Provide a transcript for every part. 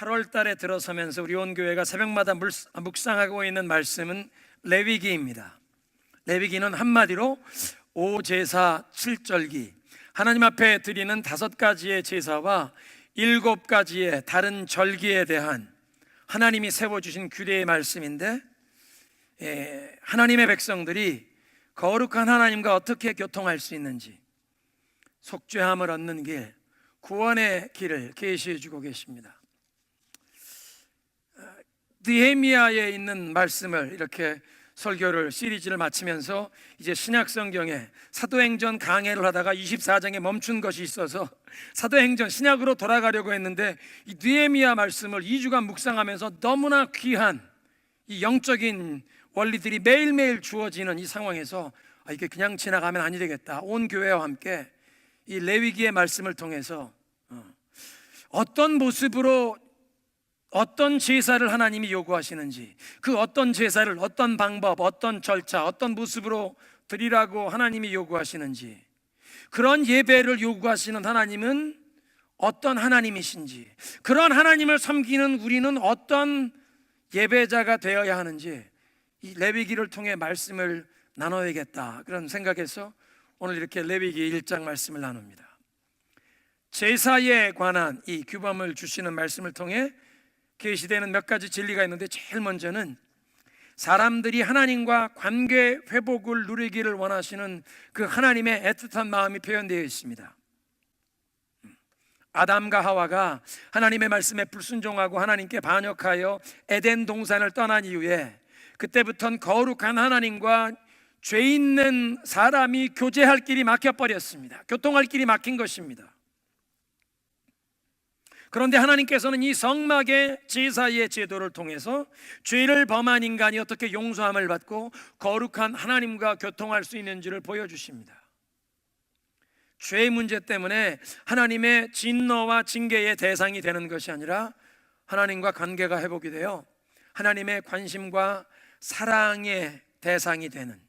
8월 달에 들어서면서 우리 온 교회가 새벽마다 묵상하고 있는 말씀은 레위기입니다. 레위기는 한마디로 오제사 7절기, 하나님 앞에 드리는 5가지의 제사와 7가지의 다른 절기에 대한 하나님이 세워주신 규례의 말씀인데, 하나님의 백성들이 거룩한 하나님과 어떻게 교통할 수 있는지, 속죄함을 얻는 길, 구원의 길을 계시해 주고 계십니다. 느헤미야에 있는 말씀을 이렇게 설교를 시리즈를 마치면서 이제 신약 성경에 사도행전 강해를 하다가 24장에 멈춘 것이 있어서 사도행전 신약으로 돌아가려고 했는데, 이 느헤미야 말씀을 2주간 묵상하면서 너무나 귀한 이 영적인 원리들이 매일매일 주어지는 이 상황에서 이게 그냥 지나가면 아니 되겠다. 온 교회와 함께 이 레위기의 말씀을 통해서 어떤 모습으로 어떤 제사를 하나님이 요구하시는지, 그 어떤 제사를 어떤 방법, 어떤 절차, 어떤 모습으로 드리라고 하나님이 요구하시는지, 그런 예배를 요구하시는 하나님은 어떤 하나님이신지, 그런 하나님을 섬기는 우리는 어떤 예배자가 되어야 하는지, 이 레위기를 통해 말씀을 나눠야겠다, 그런 생각에서 오늘 이렇게 레위기 1장 말씀을 나눕니다. 제사에 관한 이 규범을 주시는 말씀을 통해 계시되는 몇 가지 진리가 있는데, 제일 먼저는 사람들이 하나님과 관계 회복을 누리기를 원하시는 그 하나님의 애틋한 마음이 표현되어 있습니다. 아담과 하와가 하나님의 말씀에 불순종하고 하나님께 반역하여 에덴 동산을 떠난 이후에, 그때부터는 거룩한 하나님과 죄 있는 사람이 교제할 길이 막혀버렸습니다. 교통할 길이 막힌 것입니다. 그런데 하나님께서는 이 성막의 제사의 제도를 통해서 죄를 범한 인간이 어떻게 용서함을 받고 거룩한 하나님과 교통할 수 있는지를 보여주십니다. 죄 문제 때문에 하나님의 진노와 징계의 대상이 되는 것이 아니라 하나님과 관계가 회복이 되어 하나님의 관심과 사랑의 대상이 되는,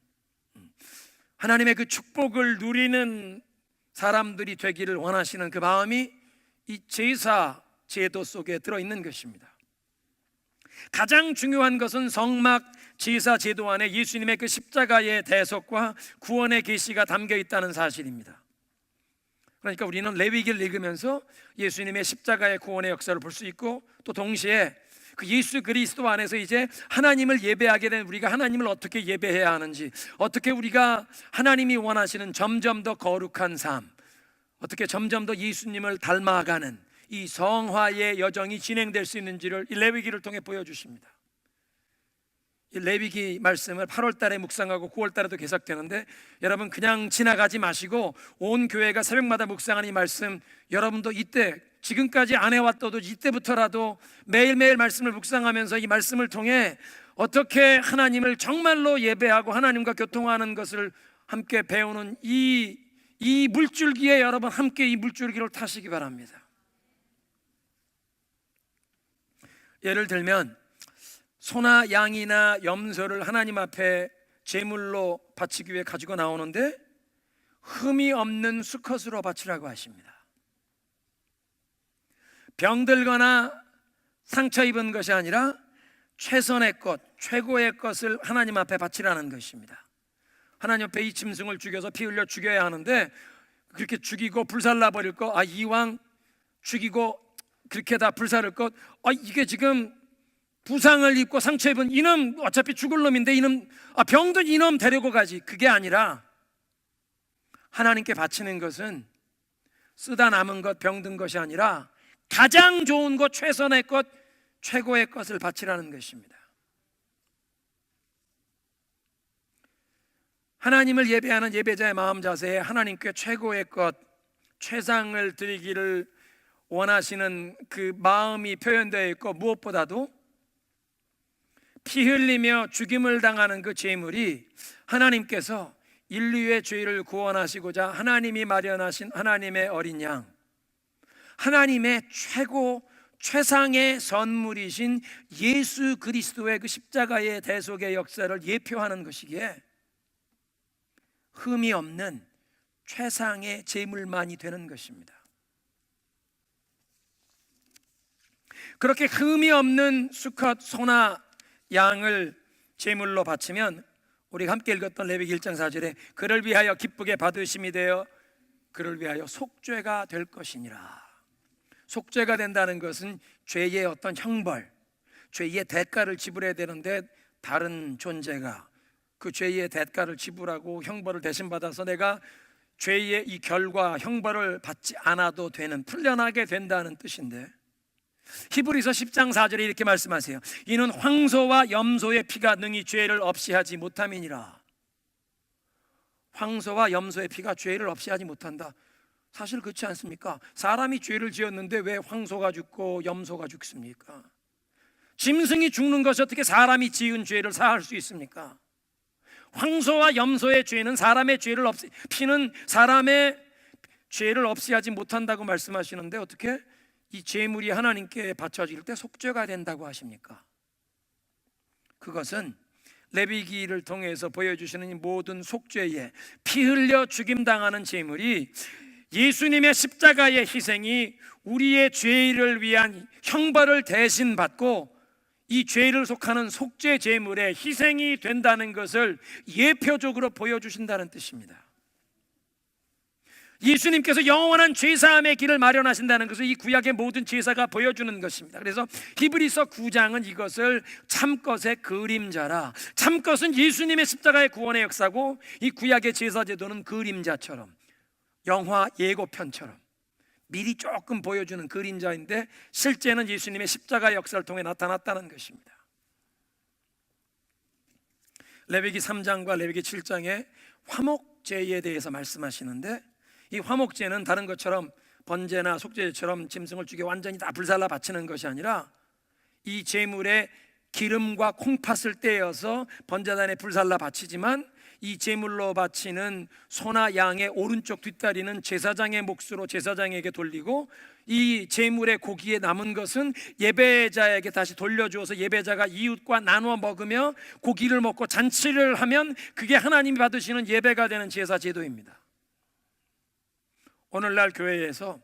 하나님의 그 축복을 누리는 사람들이 되기를 원하시는 그 마음이 이 제사 제도 속에 들어있는 것입니다. 가장 중요한 것은 성막 제사 제도 안에 예수님의 그 십자가의 대속과 구원의 계시가 담겨 있다는 사실입니다. 그러니까 우리는 레위기를 읽으면서 예수님의 십자가의 구원의 역사를 볼 수 있고, 또 동시에 그 예수 그리스도 안에서 이제 하나님을 예배하게 된 우리가 하나님을 어떻게 예배해야 하는지, 어떻게 우리가 하나님이 원하시는 점점 더 거룩한 삶, 어떻게 점점 더 예수님을 닮아가는 이 성화의 여정이 진행될 수 있는지를 이 레위기를 통해 보여주십니다. 이 레위기 말씀을 8월 달에 묵상하고 9월 달에도 계속되는데, 여러분 그냥 지나가지 마시고 온 교회가 새벽마다 묵상하는 이 말씀, 여러분도 이때, 지금까지 안 해왔더라도 이때부터라도 매일매일 말씀을 묵상하면서 이 말씀을 통해 어떻게 하나님을 정말로 예배하고 하나님과 교통하는 것을 함께 배우는 이 물줄기에 여러분 함께 이 물줄기를 타시기 바랍니다. 예를 들면 소나 양이나 염소를 하나님 앞에 제물로 바치기 위해 가지고 나오는데, 흠이 없는 수컷으로 바치라고 하십니다. 병들거나 상처 입은 것이 아니라 최선의 것, 최고의 것을 하나님 앞에 바치라는 것입니다. 하나님 앞에 이 짐승을 죽여서 피 흘려 죽여야 하는데, 그렇게 죽이고 불살라 버릴 거, 이왕 죽이고 그렇게 다 불살을 것, 이게 지금 부상을 입고 상처 입은 이놈 어차피 죽을 놈인데 이놈, 병든 이놈 데리고 가지, 그게 아니라 하나님께 바치는 것은 쓰다 남은 것, 병든 것이 아니라 가장 좋은 것, 최선의 것, 최고의 것을 바치라는 것입니다. 하나님을 예배하는 예배자의 마음 자세에 하나님께 최고의 것, 최상을 드리기를 원하시는 그 마음이 표현되어 있고, 무엇보다도 피 흘리며 죽임을 당하는 그 제물이 하나님께서 인류의 죄를 구원하시고자 하나님이 마련하신 하나님의 어린 양, 하나님의 최상의 선물이신 예수 그리스도의 그 십자가의 대속의 역사를 예표하는 것이기에 흠이 없는 최상의 제물만이 되는 것입니다. 그렇게 흠이 없는 수컷 소나 양을 제물로 바치면, 우리가 함께 읽었던 레위기 1장 4절에 그를 위하여 기쁘게 받으심이 되어 그를 위하여 속죄가 될 것이니라. 속죄가 된다는 것은 죄의 어떤 형벌, 죄의 대가를 지불해야 되는데 다른 존재가 그 죄의 대가를 지불하고 형벌을 대신 받아서 내가 죄의 이 결과 형벌을 받지 않아도 되는, 풀려나게 된다는 뜻인데, 히브리서 10장 4절에 이렇게 말씀하세요. 이는 황소와 염소의 피가 능히 죄를 없이 하지 못함이니라. 황소와 염소의 피가 죄를 없이 하지 못한다. 사실 그렇지 않습니까? 사람이 죄를 지었는데 왜 황소가 죽고 염소가 죽습니까? 짐승이 죽는 것이 어떻게 사람이 지은 죄를 사할 수 있습니까? 황소와 염소의 죄는 사람의 죄를 없이, 피는 사람의 죄를 없이 하지 못한다고 말씀하시는데 어떻게 이 제물이 하나님께 바쳐질 때 속죄가 된다고 하십니까? 그것은 레위기를 통해서 보여주시는 이 모든 속죄에 피 흘려 죽임당하는 제물이 예수님의 십자가의 희생이 우리의 죄를 위한 형벌을 대신 받고 이 죄를 속하는 속죄 제물의 희생이 된다는 것을 예표적으로 보여주신다는 뜻입니다. 예수님께서 영원한 죄사함의 길을 마련하신다는 것을 이 구약의 모든 제사가 보여주는 것입니다. 그래서 히브리서 9장은 이것을 참것의 그림자라, 참것은 예수님의 십자가의 구원의 역사고 이 구약의 제사 제도는 그림자처럼, 영화 예고편처럼 미리 조금 보여주는 그림자인데 실제는 예수님의 십자가 역사를 통해 나타났다는 것입니다. 레위기 3장과 레위기 7장에 화목제에 대해서 말씀하시는데, 이 화목제는 다른 것처럼 번제나 속죄제처럼 짐승을 죽여 완전히 다 불살라 바치는 것이 아니라 이 제물에 기름과 콩팥을 떼어서 번제단에 불살라 바치지만 이 제물로 바치는 소나 양의 오른쪽 뒷다리는 제사장의 몫으로 제사장에게 돌리고 이 제물의 고기에 남은 것은 예배자에게 다시 돌려주어서 예배자가 이웃과 나누어 먹으며 고기를 먹고 잔치를 하면 그게 하나님이 받으시는 예배가 되는 제사 제도입니다. 오늘날 교회에서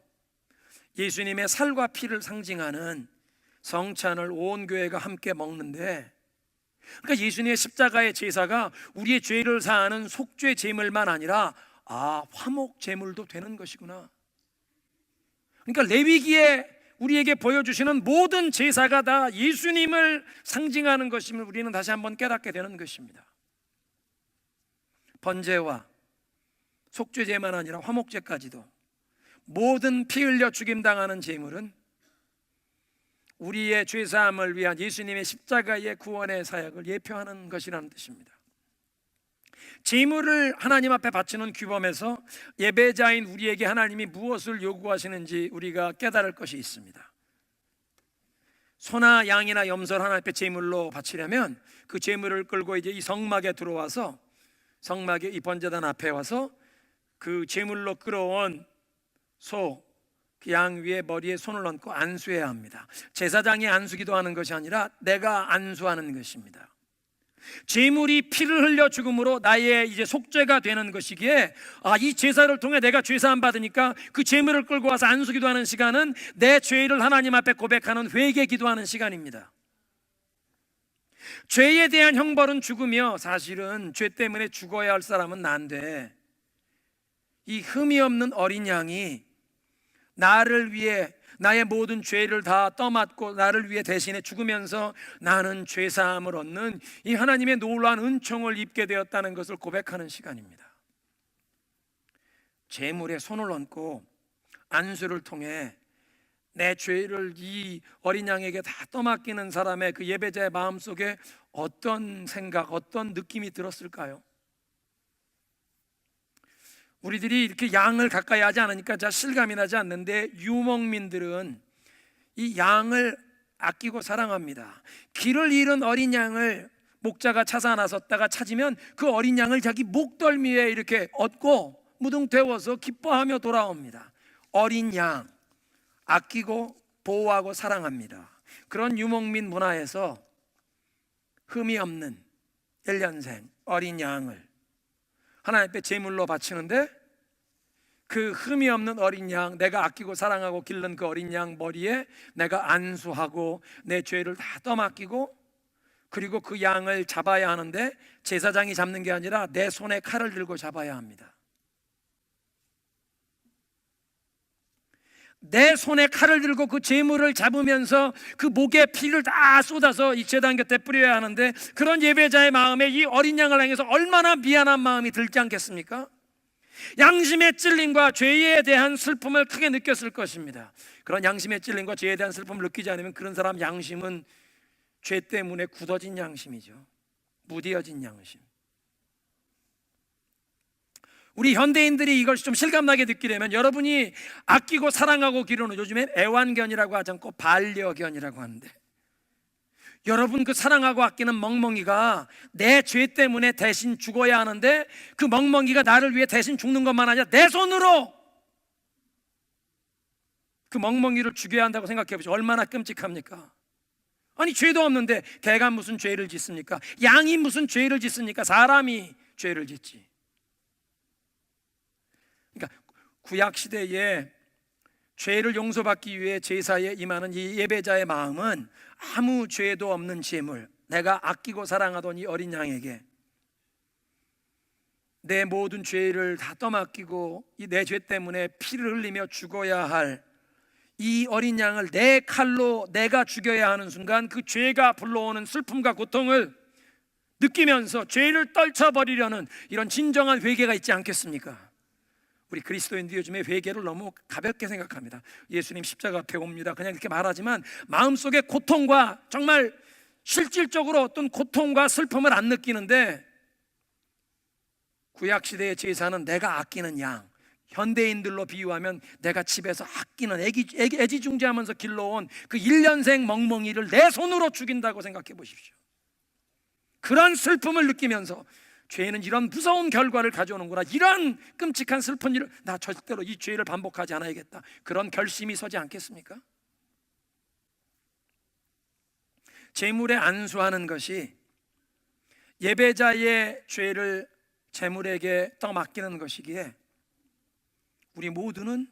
예수님의 살과 피를 상징하는 성찬을 온 교회가 함께 먹는데, 그러니까 예수님의 십자가의 제사가 우리의 죄를 사하는 속죄 제물만 아니라 화목 제물도 되는 것이구나. 그러니까 레위기에 우리에게 보여주시는 모든 제사가 다 예수님을 상징하는 것임을 우리는 다시 한번 깨닫게 되는 것입니다. 번제와 속죄제만 아니라 화목제까지도 모든 피 흘려 죽임당하는 제물은 우리의 죄사함을 위한 예수님의 십자가의 구원의 사역을 예표하는 것이라는 뜻입니다. 제물을 하나님 앞에 바치는 규범에서 예배자인 우리에게 하나님이 무엇을 요구하시는지 우리가 깨달을 것이 있습니다. 소나 양이나 염소를 하나님 앞에 제물로 바치려면 그 제물을 끌고 이제 이 성막에 들어와서 성막의 이 번제단 앞에 와서 그 제물로 끌어온 소, 그 양 위에 머리에 손을 얹고 안수해야 합니다. 제사장이 안수기도 하는 것이 아니라 내가 안수하는 것입니다. 제물이 피를 흘려 죽음으로 나의 이제 속죄가 되는 것이기에 이 제사를 통해 내가 죄사함 받으니까 그 제물을 끌고 와서 안수기도 하는 시간은 내 죄를 하나님 앞에 고백하는 회개 기도하는 시간입니다. 죄에 대한 형벌은 죽으며 사실은 죄 때문에 죽어야 할 사람은 난데 이 흠이 없는 어린 양이 나를 위해 나의 모든 죄를 다 떠맡고 나를 위해 대신에 죽으면서 나는 죄사함을 얻는 이 하나님의 놀라운 은총을 입게 되었다는 것을 고백하는 시간입니다. 제물에 손을 얹고 안수를 통해 내 죄를 이 어린 양에게 다 떠맡기는 사람의 그 예배자의 마음속에 어떤 생각, 어떤 느낌이 들었을까요? 우리들이 이렇게 양을 가까이 하지 않으니까 잘 실감이 나지 않는데 유목민들은 이 양을 아끼고 사랑합니다. 길을 잃은 어린 양을 목자가 찾아 나섰다가 찾으면 그 어린 양을 자기 목덜미에 이렇게 얻고 무등태워서 기뻐하며 돌아옵니다. 어린 양 아끼고 보호하고 사랑합니다. 그런 유목민 문화에서 흠이 없는 1년생 어린 양을 하나님 앞에 제물로 바치는데 그 흠이 없는 어린 양, 내가 아끼고 사랑하고 기른 그 어린 양 머리에 내가 안수하고 내 죄를 다 떠맡기고, 그리고 그 양을 잡아야 하는데 제사장이 잡는 게 아니라 내 손에 칼을 들고 잡아야 합니다. 내 손에 칼을 들고 그 제물을 잡으면서 그 목에 피를 다 쏟아서 이 제단 곁에 뿌려야 하는데, 그런 예배자의 마음에 이 어린 양을 향해서 얼마나 미안한 마음이 들지 않겠습니까? 양심의 찔림과 죄에 대한 슬픔을 크게 느꼈을 것입니다. 그런 양심의 찔림과 죄에 대한 슬픔을 느끼지 않으면 그런 사람 양심은 죄 때문에 굳어진 양심이죠. 무뎌진 양심. 우리 현대인들이 이걸 좀 실감나게 느끼려면 여러분이 아끼고 사랑하고 기르는, 요즘엔 애완견이라고 하지 않고 반려견이라고 하는데, 여러분 그 사랑하고 아끼는 멍멍이가 내 죄 때문에 대신 죽어야 하는데, 그 멍멍이가 나를 위해 대신 죽는 것만 아니라 내 손으로 그 멍멍이를 죽여야 한다고 생각해 보시죠. 얼마나 끔찍합니까? 아니, 죄도 없는데 개가 무슨 죄를 짓습니까? 양이 무슨 죄를 짓습니까? 사람이 죄를 짓지. 그러니까 구약 시대에 죄를 용서받기 위해 제사에 임하는 이 예배자의 마음은 아무 죄도 없는 제물, 내가 아끼고 사랑하던 이 어린 양에게 내 모든 죄를 다 떠맡기고 이 내 죄 때문에 피를 흘리며 죽어야 할 이 어린 양을 내 칼로 내가 죽여야 하는 순간, 그 죄가 불러오는 슬픔과 고통을 느끼면서 죄를 떨쳐버리려는 이런 진정한 회개가 있지 않겠습니까? 우리 그리스도인들이 요즘에 회개를 너무 가볍게 생각합니다. 예수님 십자가 앞에 옵니다, 그냥 이렇게 말하지만 마음속에 고통과, 정말 실질적으로 어떤 고통과 슬픔을 안 느끼는데, 구약시대의 제사는 내가 아끼는 양, 현대인들로 비유하면 내가 집에서 아끼는 애지중지하면서 길러온 그 1년생 멍멍이를 내 손으로 죽인다고 생각해 보십시오. 그런 슬픔을 느끼면서 죄는 이런 무서운 결과를 가져오는구나, 이런 끔찍한 슬픈 일을, 나 절대로 이 죄를 반복하지 않아야겠다, 그런 결심이 서지 않겠습니까? 제물에 안수하는 것이 예배자의 죄를 제물에게 떠맡기는 것이기에, 우리 모두는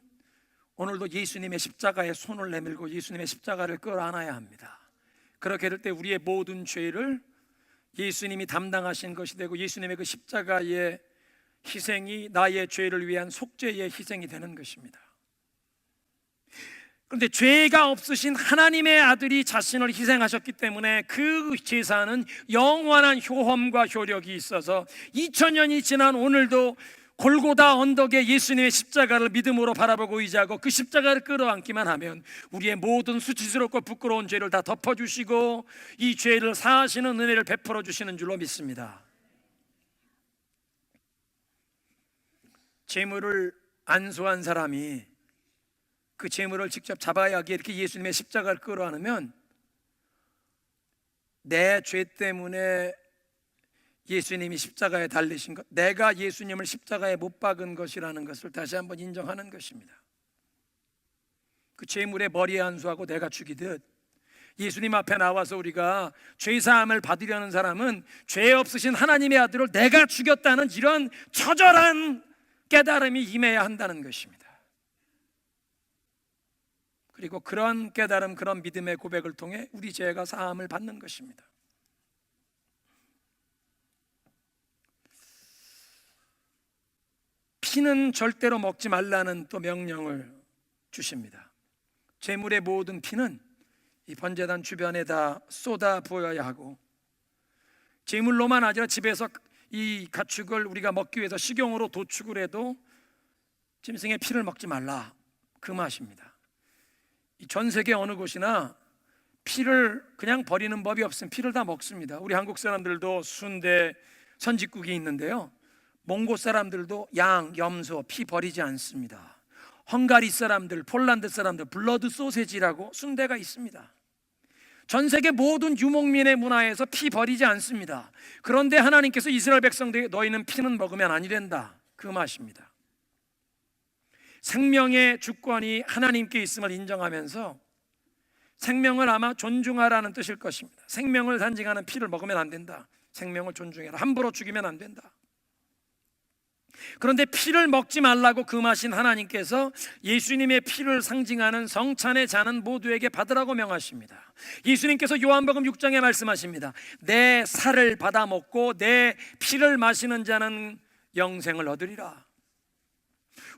오늘도 예수님의 십자가에 손을 내밀고 예수님의 십자가를 끌어안아야 합니다. 그렇게 될 때 우리의 모든 죄를 예수님이 담당하신 것이 되고, 예수님의 그 십자가의 희생이 나의 죄를 위한 속죄의 희생이 되는 것입니다. 그런데 죄가 없으신 하나님의 아들이 자신을 희생하셨기 때문에 그 제사는 영원한 효험과 효력이 있어서 2000년이 지난 오늘도 골고다 언덕에 예수님의 십자가를 믿음으로 바라보고 의지하고 그 십자가를 끌어안기만 하면 우리의 모든 수치스럽고 부끄러운 죄를 다 덮어주시고 이 죄를 사하시는 은혜를 베풀어 주시는 줄로 믿습니다. 제물을 안수한 사람이 그 제물을 직접 잡아야 하기에 이렇게 예수님의 십자가를 끌어안으면 내 죄 때문에 예수님이 십자가에 달리신 것, 내가 예수님을 십자가에 못 박은 것이라는 것을 다시 한번 인정하는 것입니다. 그 제물의 머리에 안수하고 내가 죽이듯 예수님 앞에 나와서 우리가 죄사함을 받으려는 사람은 죄 없으신 하나님의 아들을 내가 죽였다는 이런 처절한 깨달음이 임해야 한다는 것입니다. 그리고 그런 깨달음, 그런 믿음의 고백을 통해 우리 죄가 사함을 받는 것입니다. 피는 절대로 먹지 말라는 또 명령을 주십니다. 제물의 모든 피는 이 번제단 주변에 다 쏟아 부어야 하고, 제물로만 아니라 집에서 이 가축을 우리가 먹기 위해서 식용으로 도축을 해도 짐승의 피를 먹지 말라, 그 맛입니다. 전 세계 어느 곳이나 피를 그냥 버리는 법이 없으면 피를 다 먹습니다. 우리 한국 사람들도 순대, 선짓국이 있는데요, 몽고 사람들도 양, 염소 피 버리지 않습니다. 헝가리 사람들, 폴란드 사람들 블러드 소세지라고 순대가 있습니다. 전 세계 모든 유목민의 문화에서 피 버리지 않습니다. 그런데 하나님께서 이스라엘 백성들에게 너희는 피는 먹으면 아니 된다, 그 맛입니다. 생명의 주권이 하나님께 있음을 인정하면서 생명을 아마 존중하라는 뜻일 것입니다. 생명을 상징하는 피를 먹으면 안 된다, 생명을 존중해라, 함부로 죽이면 안 된다. 그런데 피를 먹지 말라고 금하신 하나님께서 예수님의 피를 상징하는 성찬의 잔은 모두에게 받으라고 명하십니다. 예수님께서 요한복음 6장에 말씀하십니다. 내 살을 받아 먹고 내 피를 마시는 자는 영생을 얻으리라.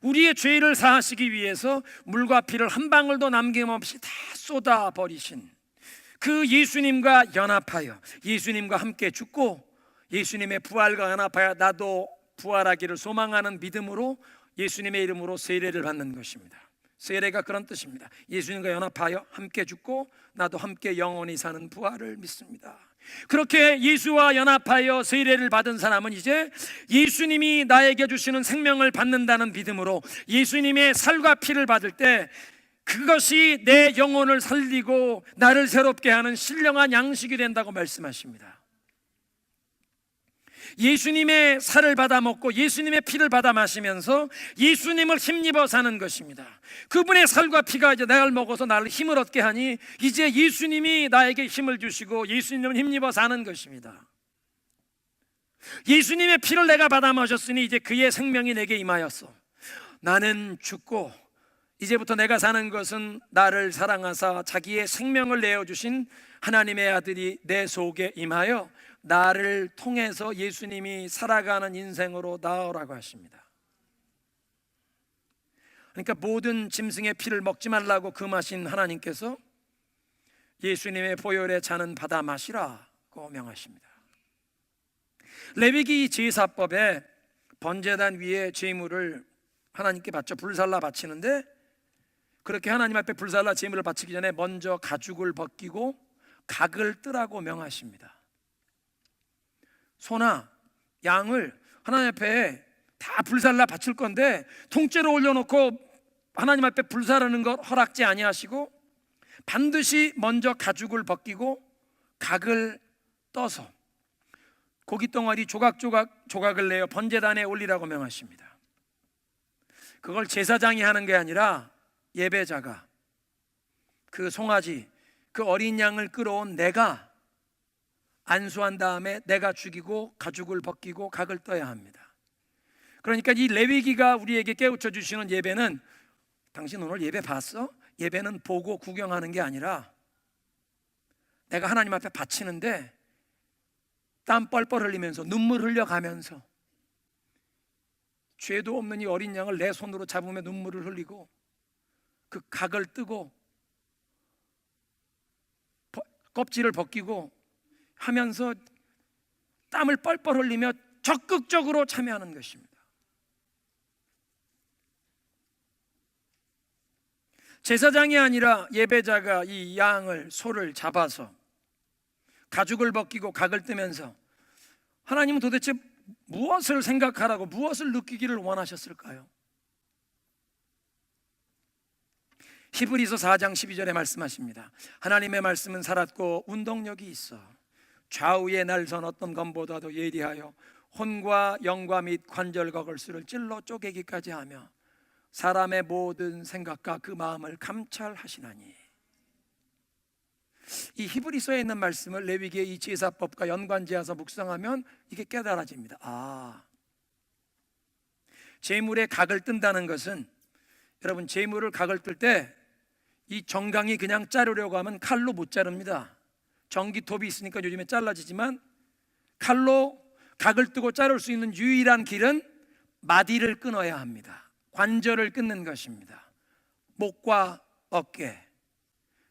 우리의 죄를 사하시기 위해서 물과 피를 한 방울도 남김없이 다 쏟아 버리신 그 예수님과 연합하여 예수님과 함께 죽고 예수님의 부활과 연합하여 나도 부활하기를 소망하는 믿음으로 예수님의 이름으로 세례를 받는 것입니다. 세례가 그런 뜻입니다. 예수님과 연합하여 함께 죽고 나도 함께 영원히 사는 부활을 믿습니다. 그렇게 예수와 연합하여 세례를 받은 사람은 이제 예수님이 나에게 주시는 생명을 받는다는 믿음으로 예수님의 살과 피를 받을 때 그것이 내 영혼을 살리고 나를 새롭게 하는 신령한 양식이 된다고 말씀하십니다. 예수님의 살을 받아 먹고 예수님의 피를 받아 마시면서 예수님을 힘입어 사는 것입니다. 그분의 살과 피가 이제 나를 먹어서 나를 힘을 얻게 하니 이제 예수님이 나에게 힘을 주시고 예수님을 힘입어 사는 것입니다. 예수님의 피를 내가 받아 마셨으니 이제 그의 생명이 내게 임하였어. 나는 죽고 이제부터 내가 사는 것은 나를 사랑하사 자기의 생명을 내어주신 하나님의 아들이 내 속에 임하여 나를 통해서 예수님이 살아가는 인생으로 나아오라고 하십니다. 그러니까 모든 짐승의 피를 먹지 말라고 금하신 하나님께서 예수님의 보혈의 잔은 받아 마시라고 명하십니다. 레위기 제사법에 번제단 위에 제물을 하나님께 바쳐 불살라 바치는데 그렇게 하나님 앞에 불살라 제물을 바치기 전에 먼저 가죽을 벗기고 각을 뜨라고 명하십니다. 소나 양을 하나님 앞에 다 불살라 바칠 건데 통째로 올려놓고 하나님 앞에 불사르는 것 허락지 아니하시고 반드시 먼저 가죽을 벗기고 각을 떠서 고깃덩어리 조각을 내어 번제단에 올리라고 명하십니다. 그걸 제사장이 하는 게 아니라 예배자가 그 송아지 그 어린 양을 끌어온 내가 안수한 다음에 내가 죽이고 가죽을 벗기고 각을 떠야 합니다. 그러니까 이 레위기가 우리에게 깨우쳐 주시는 예배는 당신 오늘 예배 봤어? 예배는 보고 구경하는 게 아니라 내가 하나님 앞에 바치는데 땀 뻘뻘 흘리면서 눈물 흘려가면서 죄도 없는 이 어린 양을 내 손으로 잡으며 눈물을 흘리고 그 각을 뜨고 껍질을 벗기고 하면서 땀을 뻘뻘 흘리며 적극적으로 참여하는 것입니다. 제사장이 아니라 예배자가 이 양을 소를 잡아서 가죽을 벗기고 각을 뜨면서 하나님은 도대체 무엇을 생각하라고 무엇을 느끼기를 원하셨을까요? 히브리서 4장 12절에 말씀하십니다. 하나님의 말씀은 살았고 운동력이 있어 좌우의 날선 어떤 검보다도 예리하여 혼과 영과 및 관절과 골수를 찔러 쪼개기까지 하며 사람의 모든 생각과 그 마음을 감찰하시나니. 이 히브리서에 있는 말씀을 레위기의 이 제사법과 연관지어서 묵상하면 이게 깨달아집니다. 제물의 각을 뜬다는 것은 여러분 제물을 각을 뜰 때 이 정강이 그냥 자르려고 하면 칼로 못 자릅니다. 전기톱이 있으니까 요즘에 잘라지지만 칼로 각을 뜨고 자를 수 있는 유일한 길은 마디를 끊어야 합니다. 관절을 끊는 것입니다. 목과 어깨,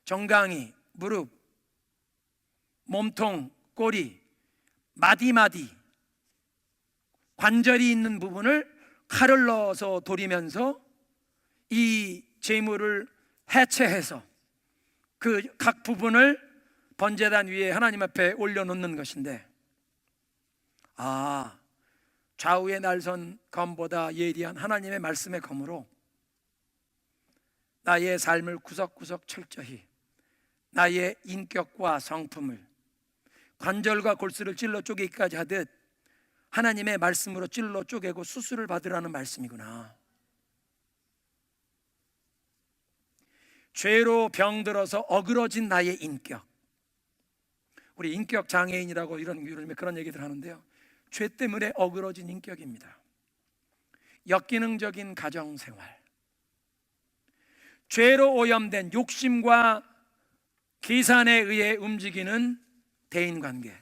정강이, 무릎, 몸통, 꼬리, 마디마디 관절이 있는 부분을 칼을 넣어서 도리면서 이 제물을 해체해서 그 각 부분을 번제단 위에 하나님 앞에 올려놓는 것인데 좌우의 날선 검보다 예리한 하나님의 말씀의 검으로 나의 삶을 구석구석 철저히 나의 인격과 성품을 관절과 골수를 찔러 쪼개기까지 하듯 하나님의 말씀으로 찔러 쪼개고 수술을 받으라는 말씀이구나. 죄로 병들어서 어그러진 나의 인격, 우리 인격 장애인이라고 이런 그런 얘기들 하는데요, 죄 때문에 어그러진 인격입니다. 역기능적인 가정생활, 죄로 오염된 욕심과 계산에 의해 움직이는 대인관계.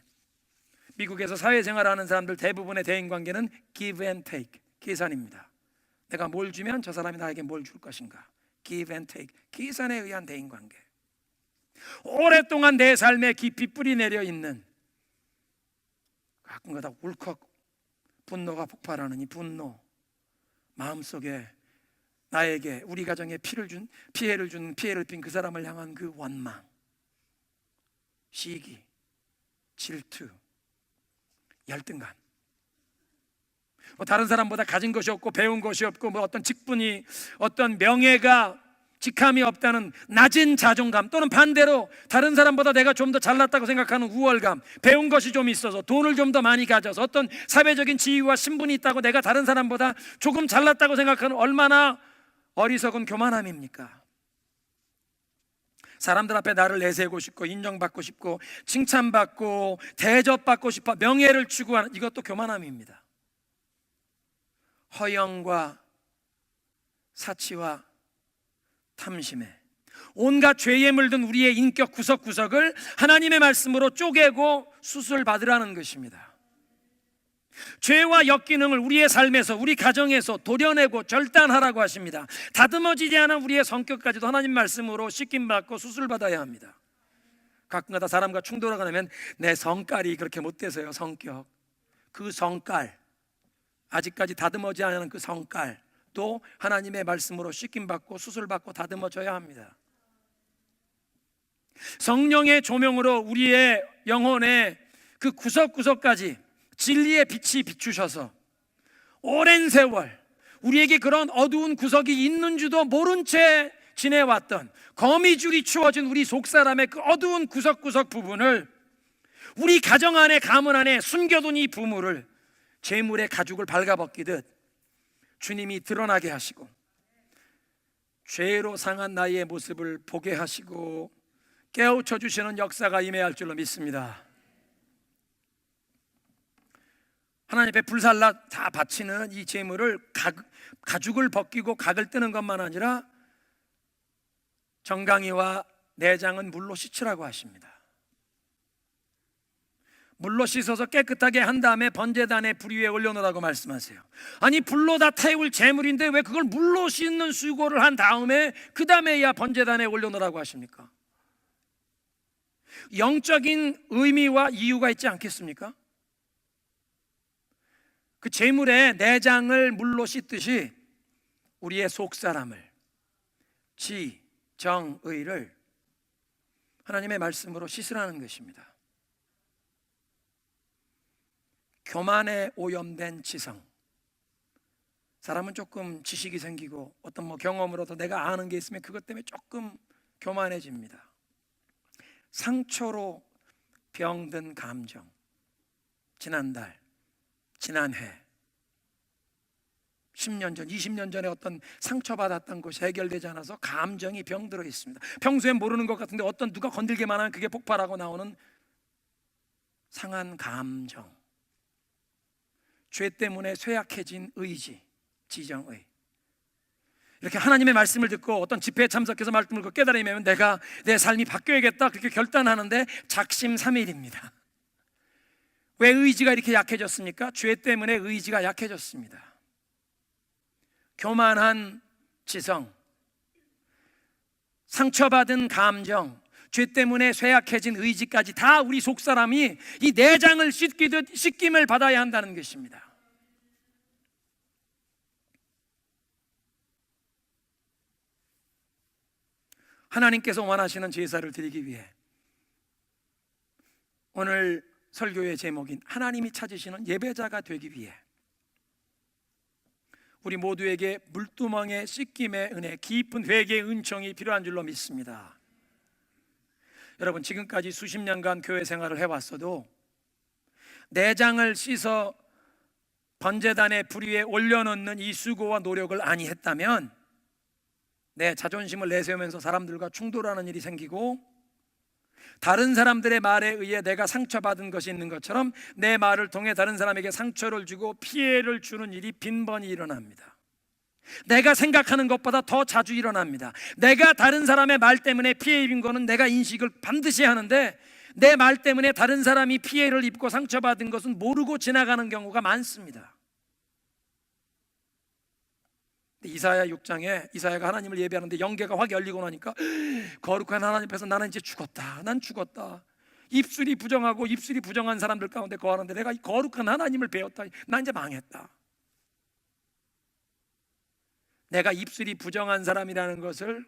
미국에서 사회생활하는 사람들 대부분의 대인관계는 give and take, 계산입니다. 내가 뭘 주면 저 사람이 나에게 뭘 줄 것인가. give and take, 계산에 의한 대인관계. 오랫동안 내 삶에 깊이 뿌리내려 있는, 가끔가다 울컥 분노가 폭발하는 이 분노, 마음속에 나에게, 우리 가정에 피해를 빈 그 사람을 향한 그 원망, 시기, 질투, 열등감. 다른 사람보다 가진 것이 없고 배운 것이 없고 어떤 직분이, 어떤 명예가, 직함이 없다는 낮은 자존감, 또는 반대로 다른 사람보다 내가 좀 더 잘났다고 생각하는 우월감, 배운 것이 좀 있어서, 돈을 좀 더 많이 가져서, 어떤 사회적인 지위와 신분이 있다고 내가 다른 사람보다 조금 잘났다고 생각하는, 얼마나 어리석은 교만함입니까? 사람들 앞에 나를 내세우고 싶고 인정받고 싶고 칭찬받고 대접받고 싶어 명예를 추구하는, 이것도 교만함입니다. 허영과 사치와 탐심에 온갖 죄에 물든 우리의 인격 구석구석을 하나님의 말씀으로 쪼개고 수술받으라는 것입니다. 죄와 역기능을 우리의 삶에서, 우리 가정에서 도려내고 절단하라고 하십니다. 다듬어지지 않은 우리의 성격까지도 하나님 말씀으로 씻김받고 수술받아야 합니다. 가끔가다 사람과 충돌하고 나면 내 성깔이 그렇게 못돼서요. 성격, 그 성깔, 아직까지 다듬어지지 않은 그 성깔 또 하나님의 말씀으로 씻김받고 수술받고 다듬어져야 합니다. 성령의 조명으로 우리의 영혼의 그 구석구석까지 진리의 빛이 비추셔서 오랜 세월 우리에게 그런 어두운 구석이 있는 줄도 모른 채 지내왔던, 거미줄이 추워진 우리 속사람의 그 어두운 구석구석 부분을, 우리 가정 안에, 가문 안에 숨겨둔 이 부물을 재물의 가죽을 발가벗기듯 주님이 드러나게 하시고 죄로 상한 나의 모습을 보게 하시고 깨우쳐 주시는 역사가 임해야 할 줄로 믿습니다. 하나님 앞에 불살라 다 바치는 이 제물을 가죽을 벗기고 각을 뜨는 것만 아니라 정강이와 내장은 물로 씻으라고 하십니다. 물로 씻어서 깨끗하게 한 다음에 번제단의 불 위에 올려놓으라고 말씀하세요. 아니, 불로 다 태울 제물인데 왜 그걸 물로 씻는 수고를 한 다음에 그 다음에야 번제단에 올려놓으라고 하십니까? 영적인 의미와 이유가 있지 않겠습니까? 그 제물의 내장을 물로 씻듯이 우리의 속사람을, 지, 정, 의를 하나님의 말씀으로 씻으라는 것입니다. 교만에 오염된 지성, 사람은 조금 지식이 생기고 어떤 경험으로도 내가 아는 게 있으면 그것 때문에 조금 교만해집니다. 상처로 병든 감정, 지난달, 지난해, 10년 전, 20년 전에 어떤 상처받았던 것이 해결되지 않아서 감정이 병들어 있습니다. 평소엔 모르는 것 같은데 어떤 누가 건들기만 하면 그게 폭발하고 나오는 상한 감정, 죄 때문에 쇠약해진 의지, 지정의. 이렇게 하나님의 말씀을 듣고 어떤 집회에 참석해서 말씀을 듣고 깨달으면 내가 내 삶이 바뀌어야겠다 그렇게 결단하는데 작심삼일입니다. 왜 의지가 이렇게 약해졌습니까? 죄 때문에 의지가 약해졌습니다. 교만한 지성, 상처받은 감정, 죄 때문에 쇠약해진 의지까지 다 우리 속사람이 이 내장을 씻기듯 씻김을 받아야 한다는 것입니다. 하나님께서 원하시는 제사를 드리기 위해 오늘 설교의 제목인 하나님이 찾으시는 예배자가 되기 위해 우리 모두에게 물두멍의 씻김의 은혜, 깊은 회개의 은총이 필요한 줄로 믿습니다. 여러분, 지금까지 수십 년간 교회 생활을 해왔어도 내장을 씻어 번제단의 불 위에 올려놓는 이 수고와 노력을 아니했다면 내 자존심을 내세우면서 사람들과 충돌하는 일이 생기고 다른 사람들의 말에 의해 내가 상처받은 것이 있는 것처럼 내 말을 통해 다른 사람에게 상처를 주고 피해를 주는 일이 빈번히 일어납니다. 내가 생각하는 것보다 더 자주 일어납니다. 내가 다른 사람의 말 때문에 피해 입은 거는 내가 인식을 반드시 하는데, 내 말 때문에 다른 사람이 피해를 입고 상처받은 것은 모르고 지나가는 경우가 많습니다. 이사야 6장에 이사야가 하나님을 예배하는데 영계가 확 열리고 나니까 거룩한 하나님 앞에서 나는 이제 죽었다, 난 죽었다. 입술이 부정하고 입술이 부정한 사람들 가운데 거하는데 내가 이 거룩한 하나님을 배웠다, 난 이제 망했다. 내가 입술이 부정한 사람이라는 것을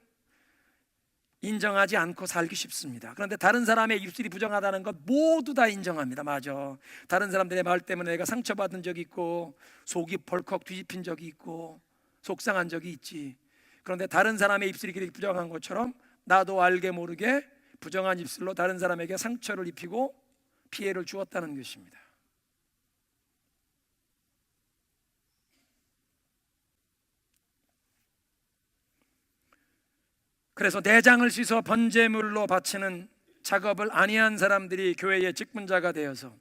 인정하지 않고 살기 쉽습니다. 그런데 다른 사람의 입술이 부정하다는 것 모두 다 인정합니다. 맞아, 다른 사람들의 말 때문에 내가 상처받은 적이 있고 속이 벌컥 뒤집힌 적이 있고 속상한 적이 있지. 그런데 다른 사람의 입술이 그렇게 부정한 것처럼 나도 알게 모르게 부정한 입술로 다른 사람에게 상처를 입히고 피해를 주었다는 것입니다. 그래서 내장을 씻어 번제물로 바치는 작업을 아니한 사람들이 교회의 직분자가 되어서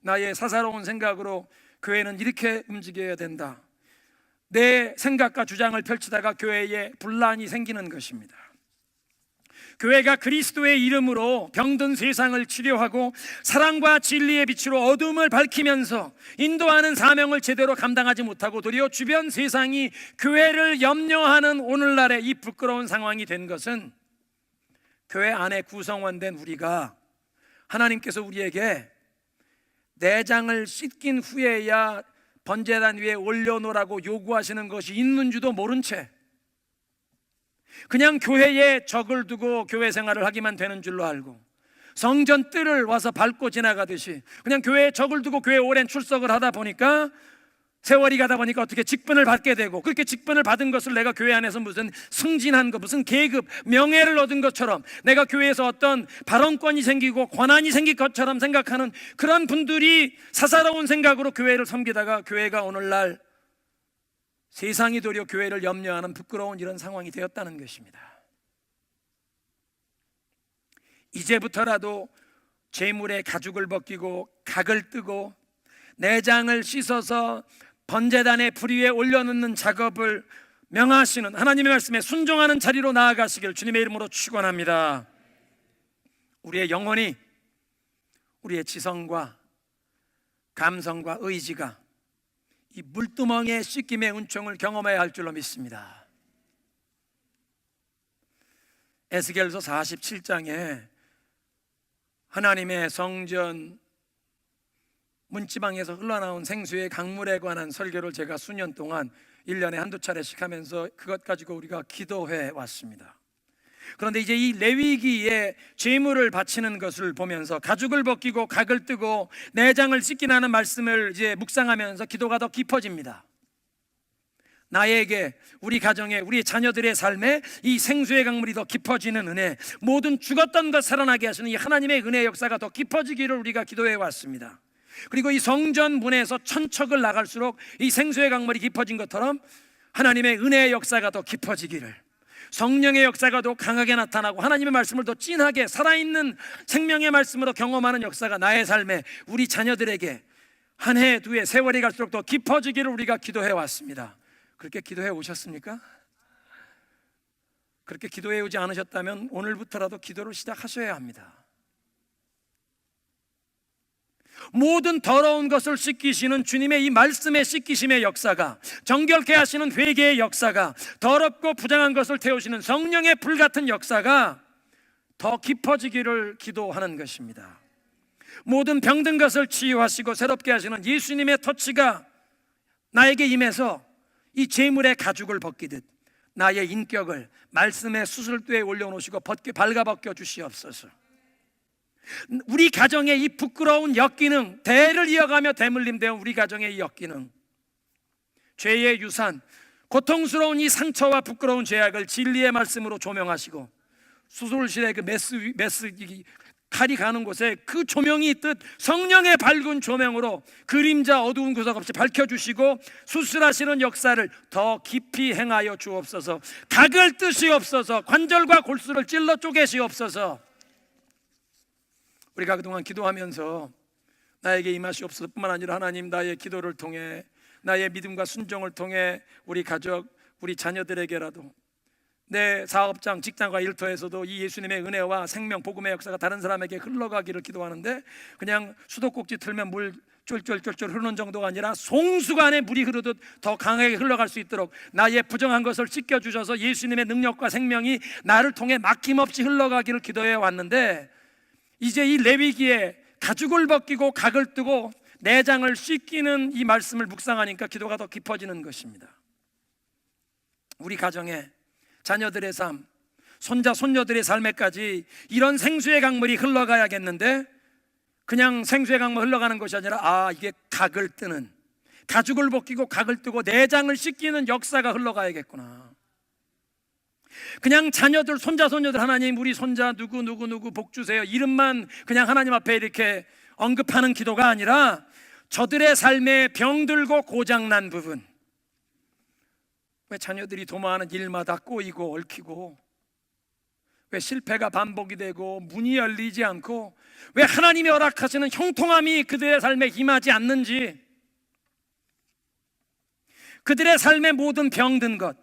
나의 사사로운 생각으로 교회는 이렇게 움직여야 된다, 내 생각과 주장을 펼치다가 교회에 분란이 생기는 것입니다. 교회가 그리스도의 이름으로 병든 세상을 치료하고 사랑과 진리의 빛으로 어둠을 밝히면서 인도하는 사명을 제대로 감당하지 못하고 도리어 주변 세상이 교회를 염려하는 오늘날의 이 부끄러운 상황이 된 것은 교회 안에 구성원된 우리가 하나님께서 우리에게 내장을 씻긴 후에야 번제단 위에 올려놓으라고 요구하시는 것이 있는 줄도 모른 채 그냥 교회에 적을 두고 교회 생활을 하기만 되는 줄로 알고 성전 뜰을 와서 밟고 지나가듯이 그냥 교회에 적을 두고 교회에 오랜 출석을 하다 보니까 세월이 가다 보니까 어떻게 직분을 받게 되고, 그렇게 직분을 받은 것을 내가 교회 안에서 무슨 승진한 것, 무슨 계급, 명예를 얻은 것처럼, 내가 교회에서 어떤 발언권이 생기고 권한이 생길 것처럼 생각하는 그런 분들이 사사로운 생각으로 교회를 섬기다가 교회가 오늘날 세상이 도리어 교회를 염려하는 부끄러운 이런 상황이 되었다는 것입니다. 이제부터라도 제물의 가죽을 벗기고 각을 뜨고 내장을 씻어서 번제단의 불 위에 올려놓는 작업을 명하시는 하나님의 말씀에 순종하는 자리로 나아가시길 주님의 이름으로 축원합니다. 우리의 영혼이, 우리의 지성과 감성과 의지가 이 물두멍의 씻김의 은총을 경험해야 할 줄로 믿습니다. 에스겔서 47장에 하나님의 성전 문지방에서 흘러나온 생수의 강물에 관한 설교를 제가 수년 동안 1년에 한두 차례씩 하면서 그것 가지고 우리가 기도해 왔습니다. 그런데 이제 이 레위기에 제물을 바치는 것을 보면서 가죽을 벗기고 각을 뜨고 내장을 씻기라는 말씀을 이제 묵상하면서 기도가 더 깊어집니다. 나에게, 우리 가정에, 우리 자녀들의 삶에 이 생수의 강물이 더 깊어지는 은혜, 모든 죽었던 것 살아나게 하시는 이 하나님의 은혜의 역사가 더 깊어지기를 우리가 기도해 왔습니다. 그리고 이 성전 문에서 천척을 나갈수록 이 생수의 강물이 깊어진 것처럼 하나님의 은혜의 역사가 더 깊어지기를, 성령의 역사가 더 강하게 나타나고 하나님의 말씀을 더 진하게 살아있는 생명의 말씀으로 경험하는 역사가 나의 삶에, 우리 자녀들에게 한 해, 두 해, 세월이 갈수록 더 깊어지기를 우리가 기도해 왔습니다. 그렇게 기도해 오셨습니까? 그렇게 기도해 오지 않으셨다면 오늘부터라도 기도를 시작하셔야 합니다. 모든 더러운 것을 씻기시는 주님의 이 말씀의 씻기심의 역사가, 정결케 하시는 회개의 역사가, 더럽고 부정한 것을 태우시는 성령의 불같은 역사가 더 깊어지기를 기도하는 것입니다. 모든 병든 것을 치유하시고 새롭게 하시는 예수님의 터치가 나에게 임해서 이 제물의 가죽을 벗기듯 나의 인격을 말씀의 수술대에 올려놓으시고 발가벗겨 주시옵소서. 우리 가정의 이 부끄러운 역기능, 대를 이어가며 대물림되어 우리 가정의 이 역기능, 죄의 유산, 고통스러운 이 상처와 부끄러운 죄악을 진리의 말씀으로 조명하시고 수술실에 그 메스 칼이 가는 곳에 그 조명이 있듯 성령의 밝은 조명으로 그림자 어두운 구석 없이 밝혀주시고 수술하시는 역사를 더 깊이 행하여 주옵소서. 각을 뜨시옵소서. 관절과 골수를 찔러 쪼개시옵소서. 우리가 그동안 기도하면서 나에게 임하시옵소서 뿐만 아니라 하나님, 나의 기도를 통해, 나의 믿음과 순종을 통해 우리 가족, 우리 자녀들에게라도 내 사업장, 직장과 일터에서도 이 예수님의 은혜와 생명, 복음의 역사가 다른 사람에게 흘러가기를 기도하는데, 그냥 수도꼭지 틀면 물 쫄쫄쫄쫄 흐르는 정도가 아니라 송수간에 물이 흐르듯 더 강하게 흘러갈 수 있도록 나의 부정한 것을 씻겨주셔서 예수님의 능력과 생명이 나를 통해 막힘없이 흘러가기를 기도해 왔는데, 이제 이 레위기에 가죽을 벗기고 각을 뜨고 내장을 씻기는 이 말씀을 묵상하니까 기도가 더 깊어지는 것입니다. 우리 가정에 자녀들의 삶, 손자 손녀들의 삶에까지 이런 생수의 강물이 흘러가야겠는데, 그냥 생수의 강물 흘러가는 것이 아니라 이게 각을 뜨는, 가죽을 벗기고 각을 뜨고 내장을 씻기는 역사가 흘러가야겠구나. 그냥 자녀들, 손자 손녀들, 하나님 우리 손자 누구 복 주세요, 이름만 그냥 하나님 앞에 이렇게 언급하는 기도가 아니라 저들의 삶에 병들고 고장난 부분, 왜 자녀들이 도모하는 일마다 꼬이고 얽히고, 왜 실패가 반복이 되고 문이 열리지 않고, 왜 하나님이 허락하시는 형통함이 그들의 삶에 임하지 않는지, 그들의 삶의 모든 병든 것,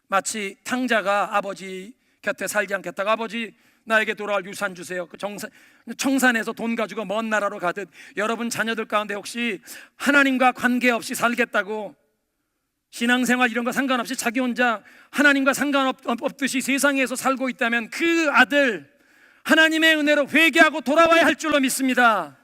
마치 탕자가 아버지 곁에 살지 않겠다고 아버지 나에게 돌아올 유산 주세요, 그 청산에서 돈 가지고 먼 나라로 가듯, 여러분 자녀들 가운데 혹시 하나님과 관계없이 살겠다고, 신앙생활 이런 거 상관없이 자기 혼자 하나님과 상관없듯이 세상에서 살고 있다면 그 아들 하나님의 은혜로 회개하고 돌아와야 할 줄로 믿습니다.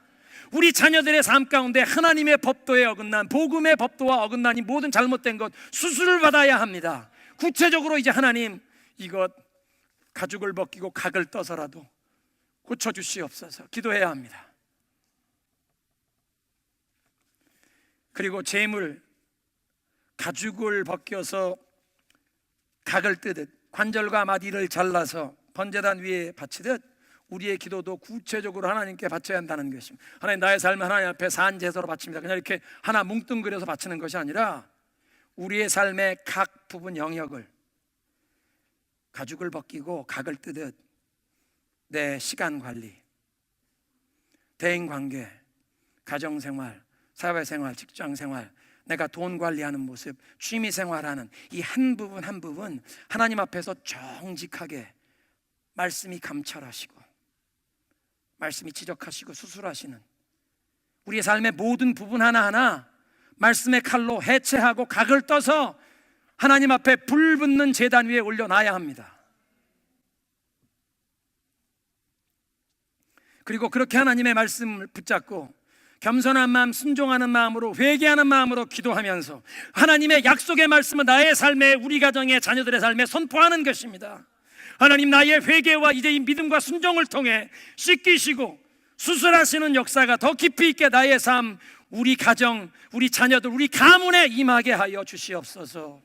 우리 자녀들의 삶 가운데 하나님의 법도에 어긋난, 복음의 법도와 어긋난 이 모든 잘못된 것 수술을 받아야 합니다. 구체적으로 이제 하나님 이것 가죽을 벗기고 각을 떠서라도 고쳐주시옵소서 기도해야 합니다. 그리고 재물, 가죽을 벗겨서 각을 뜨듯 관절과 마디를 잘라서 번제단 위에 바치듯 우리의 기도도 구체적으로 하나님께 바쳐야 한다는 것입니다. 하나님, 나의 삶을 하나님 앞에 산제사로 바칩니다. 그냥 이렇게 하나 뭉뚱그려서 바치는 것이 아니라 우리의 삶의 각 부분 영역을 가죽을 벗기고 각을 뜨듯 내 시간 관리, 대인관계, 가정생활, 사회생활, 직장생활, 내가 돈 관리하는 모습, 취미생활하는 이 한 부분 한 부분 하나님 앞에서 정직하게 말씀이 감찰하시고 말씀이 지적하시고 수술하시는 우리의 삶의 모든 부분 하나하나 말씀의 칼로 해체하고 각을 떠서 하나님 앞에 불 붙는 제단 위에 올려놔야 합니다. 그리고 그렇게 하나님의 말씀을 붙잡고 겸손한 마음, 순종하는 마음으로, 회개하는 마음으로 기도하면서 하나님의 약속의 말씀은 나의 삶에, 우리 가정의 자녀들의 삶에 선포하는 것입니다. 하나님, 나의 회개와 이제 이 믿음과 순종을 통해 씻기시고 수술하시는 역사가 더 깊이 있게 나의 삶, 우리 가정, 우리 자녀들, 우리 가문에 임하게 하여 주시옵소서.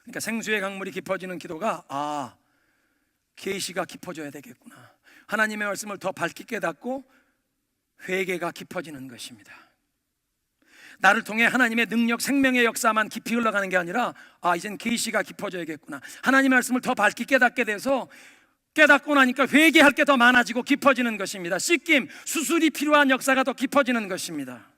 그러니까 생수의 강물이 깊어지는 기도가 계시가 깊어져야 되겠구나. 하나님의 말씀을 더 밝게 깨닫고 회개가 깊어지는 것입니다. 나를 통해 하나님의 능력, 생명의 역사만 깊이 흘러가는 게 아니라 이젠 계시가 깊어져야겠구나. 하나님의 말씀을 더 밝게 깨닫게 돼서 깨닫고 나니까 회개할 게 더 많아지고 깊어지는 것입니다. 씻김, 수술이 필요한 역사가 더 깊어지는 것입니다.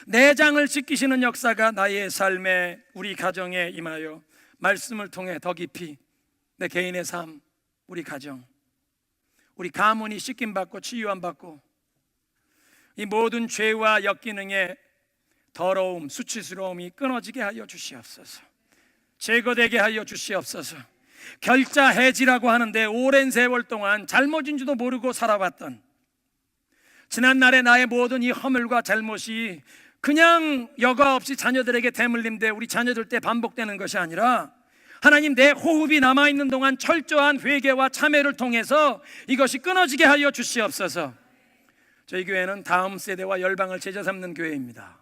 내장을 씻기시는 역사가 나의 삶에, 우리 가정에 임하여 말씀을 통해 더 깊이 내 개인의 삶, 우리 가정, 우리 가문이 씻김받고 치유함받고 이 모든 죄와 역기능의 더러움, 수치스러움이 끊어지게 하여 주시옵소서. 제거되게 하여 주시옵소서. 결자 해지라고 하는데 오랜 세월 동안 잘못인 줄도 모르고 살아왔던 지난날의 나의 모든 이 허물과 잘못이 그냥 여과 없이 자녀들에게 대물림돼 우리 자녀들 때 반복되는 것이 아니라 하나님, 내 호흡이 남아있는 동안 철저한 회개와 참회를 통해서 이것이 끊어지게 하여 주시옵소서. 저희 교회는 다음 세대와 열방을 제자 삼는 교회입니다.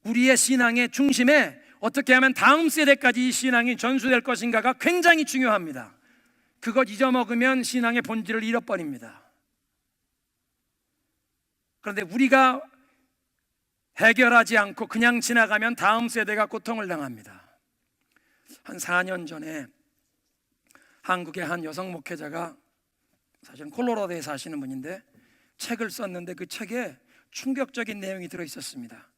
우리의 신앙의 중심에 어떻게 하면 다음 세대까지 이 신앙이 전수될 것인가가 굉장히 중요합니다. 그것 잊어먹으면 신앙의 본질을 잃어버립니다. 그런데 우리가 해결하지 않고 그냥 지나가면 다음 세대가 고통을 당합니다. 한 4년 전에 한국의 한 여성 목회자가, 사실은 콜로라도에 사시는 분인데 책을 썼는데 그 책에 충격적인 내용이 들어 있었습니다.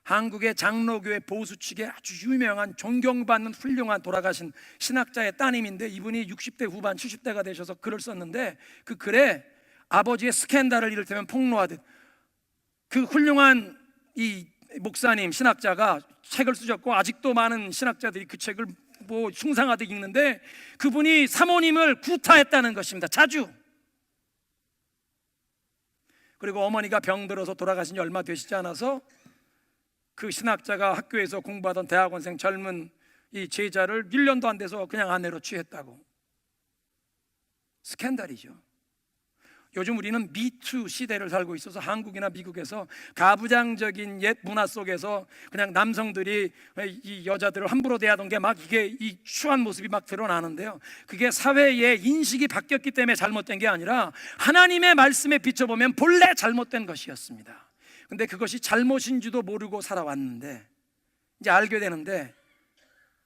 한국의 장로교회 보수 측의 아주 유명한 존경받는 훌륭한 돌아가신 신학자의 따님인데, 이분이 60대 후반 70대가 되셔서 글을 썼는데, 그 글에 아버지의 스캔들을 이를테면 폭로하듯 그 훌륭한 이 목사님 신학자가 책을 쓰셨고, 아직도 많은 신학자들이 그 책을 뭐 숭상하듯 읽는데, 그분이 사모님을 구타했다는 것입니다. 자주. 그리고 어머니가 병들어서 돌아가신 지 얼마 되시지 않아서 그 신학자가 학교에서 공부하던 대학원생 젊은 이 제자를 1년도 안 돼서 그냥 아내로 취했다고. 스캔들이죠. 요즘 우리는 미투 시대를 살고 있어서 한국이나 미국에서 가부장적인 옛 문화 속에서 그냥 남성들이 이 여자들을 함부로 대하던 게 막 이게 이 추한 모습이 막 드러나는데요, 그게 사회의 인식이 바뀌었기 때문에 잘못된 게 아니라 하나님의 말씀에 비춰보면 본래 잘못된 것이었습니다. 근데 그것이 잘못인지도 모르고 살아왔는데 이제 알게 되는데,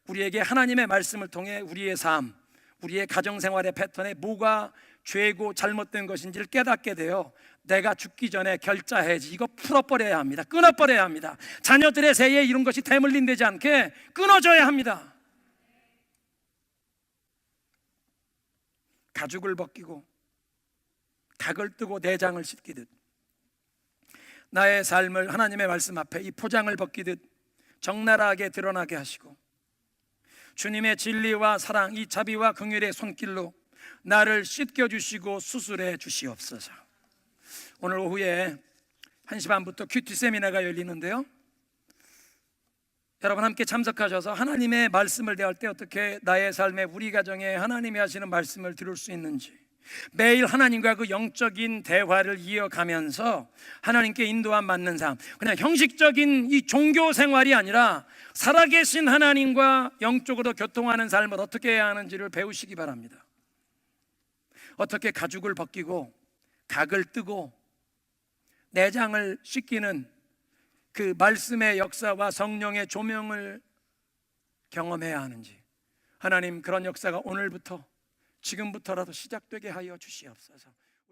우리에게 하나님의 말씀을 통해 우리의 삶, 우리의 가정생활의 패턴에 뭐가 죄고 잘못된 것인지를 깨닫게 되어 내가 죽기 전에 결자해야지, 이거 풀어버려야 합니다. 끊어버려야 합니다. 자녀들의 세에 이런 것이 대물림되지 않게 끊어져야 합니다. 가죽을 벗기고 닭을 뜨고 내장을 씻기듯 나의 삶을 하나님의 말씀 앞에 이 포장을 벗기듯 적나라하게 드러나게 하시고, 주님의 진리와 사랑, 이 자비와 긍휼의 손길로 나를 씻겨주시고 수술해 주시옵소서. 오늘 오후에 1시 반부터 큐티 세미나가 열리는데요, 여러분 함께 참석하셔서 하나님의 말씀을 대할 때 어떻게 나의 삶에, 우리 가정에 하나님이 하시는 말씀을 들을 수 있는지, 매일 하나님과 그 영적인 대화를 이어가면서 하나님께 인도함 받는 삶, 그냥 형식적인 이 종교 생활이 아니라 살아계신 하나님과 영적으로 교통하는 삶을 어떻게 해야 하는지를 배우시기 바랍니다. 어떻게 가죽을 벗기고 닭을 뜨고 내장을 씻기는 그 말씀의 역사와 성령의 조명을 경험해야 하는지, 하나님 그런 역사가 오늘부터, 지금부터라도 시작되게 하여 주시옵소서.